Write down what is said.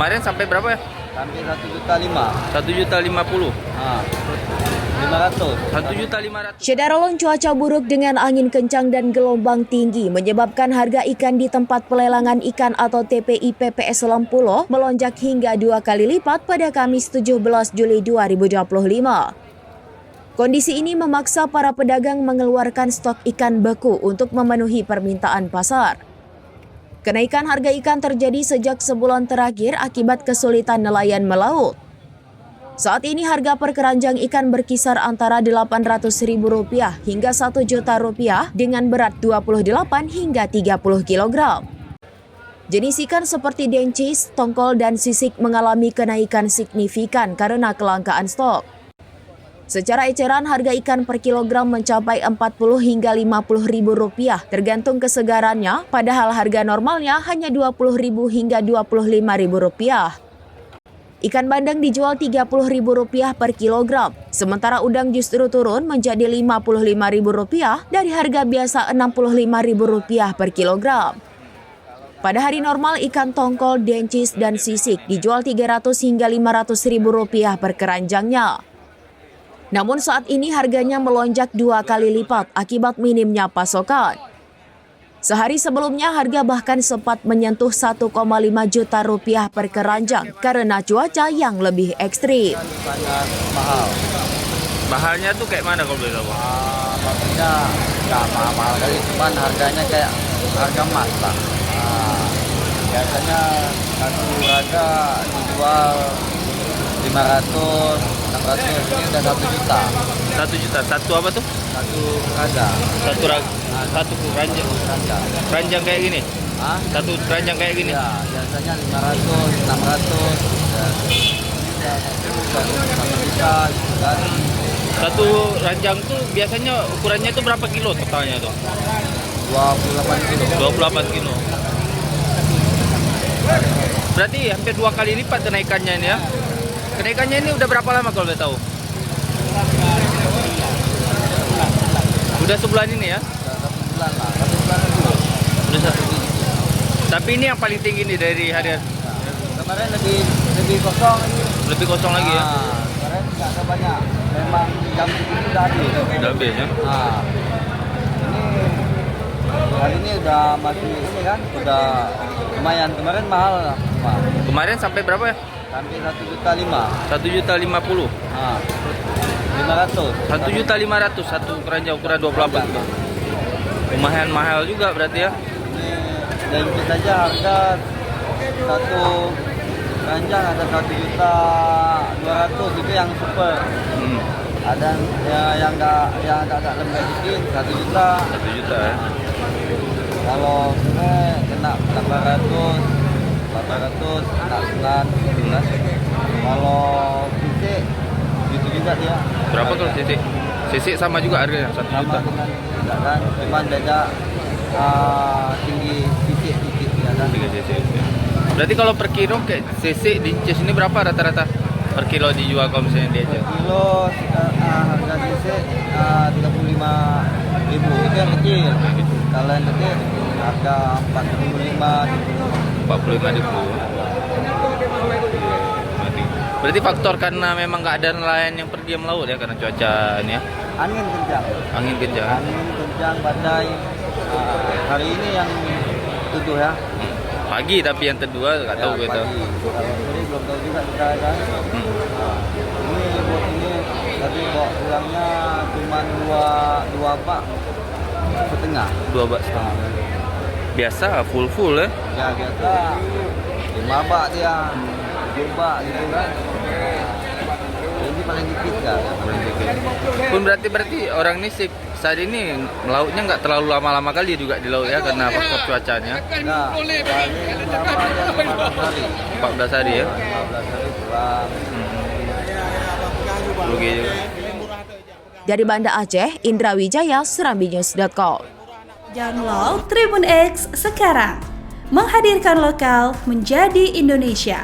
Kemarin sampai berapa ya? Sampai 1.500.000. 1.050.000. 500. 1.500.000. Syederolong cuaca buruk dengan angin kencang dan gelombang tinggi menyebabkan harga ikan di tempat pelelangan ikan atau TPI PPS Lempulo melonjak hingga 2 kali lipat pada Kamis 17 Juli 2025. Kondisi ini memaksa para pedagang mengeluarkan stok ikan beku untuk memenuhi permintaan pasar. Kenaikan harga ikan terjadi sejak sebulan terakhir akibat kesulitan nelayan melaut. Saat ini harga per keranjang ikan berkisar antara Rp800.000 hingga Rp1.000.000 dengan berat 28 hingga 30 kg. Jenis ikan seperti dencis, tongkol, dan sisik mengalami kenaikan signifikan karena kelangkaan stok. Secara eceran, harga ikan per kilogram mencapai Rp40 hingga Rp50.000 tergantung kesegarannya, padahal harga normalnya hanya Rp20.000 hingga Rp25.000. Ikan bandeng dijual Rp30.000 per kilogram, sementara udang justru turun menjadi Rp55.000 dari harga biasa Rp65.000 per kilogram. Pada hari normal, ikan tongkol, dencis, dan sisik dijual Rp300 hingga Rp500.000 per keranjangnya. Namun saat ini harganya melonjak 2 kali lipat akibat minimnya pasokan. Sehari sebelumnya harga bahkan sempat menyentuh Rp1,5 juta per keranjang karena cuaca yang lebih ekstrim. Sangat mahal. Bahannya tuh kayak mana kalau boleh tahu? Maksudnya nggak mahal kali, cuman harganya kayak harga emas lah. Biasanya satu raga dijual 500, 600, ini udah 1 juta. 1 juta. Satu apa tuh? Satu raga. Satu keranjang. Keranjang kayak gini? Satu keranjang kayak gini? Ya, biasanya 500, 600. Ya. Satu juta gitu kan. Satu ranjang tuh biasanya ukurannya tuh berapa kilo totalnya tuh? 28 kilo. 28 kilo. Berarti hampir 2 kali lipat kenaikannya ini ya? Kenaikannya ini udah berapa lama kalau boleh tahu? Udah sebulan ini ya? Udah 1 bulan lah, 1 bulan dulu. Udah satu. Tapi ini yang paling tinggi nih dari hari. Kemarin lebih kosong. Lebih kosong lagi ya? Kemarin nggak ada banyak. Memang jam segini udah habis. Udah habis ya? Ini hari ini udah masih ini kan, udah lumayan. Kemarin mahal lah. Kemarin sampai berapa ya? Sampai 1.500.000. 1.050.000. 500. 1.500.000 satu keranjang ukuran 28 kilo. Lumayan mahal juga berarti ya? Ini dencis saja harga satu keranjang ada 1.200.000 itu yang super. Ada yang agak lembek dikit 1 juta. 1 juta ya? Kalau ini kena 800, kena 9. Kalau sisik gitu juga dia. Berapa kalau sisik? Sisik sama juga harganya 1 Sama juta. dengan juga kan, cuman beda tinggi sisik dikit ya kan. 3 sisik. Berarti kalau per kilo kayak sisik dincis ini berapa rata-rata per kilo dijual kalau misalnya dia aja? Per kilo harga sisik 35.000 itu yang kecil. Kalau yang gede harga 45.000. Berarti faktor karena memang nggak ada nelayan yang pergi melaut ya karena cuaca ini ya? Angin kencang. Angin kencang. Badai. Hari ini yang tujuh ya. Pagi tapi yang kedua nggak tahu gitu. Pagi. Jadi belum tahu juga kita kan. Ini buat ini tadi bawa pulangnya cuma dua bak setengah. 2 bak setengah. Biasa full ya? Ya biasa 5 bak dia. 7 bak gitu kan. Ini paling dikit kan. Pun berarti orang ini saat ini melautnya nggak terlalu lama-lama kali juga di laut ya karena faktor cuacanya. Nah, paling berapa aja 14 hari. 14 hari ya? 14 hari pulang. Rugi juga. Dari Banda Aceh, Indra Wijaya, serambinews.com. Download Tribun X sekarang, menghadirkan lokal menjadi Indonesia.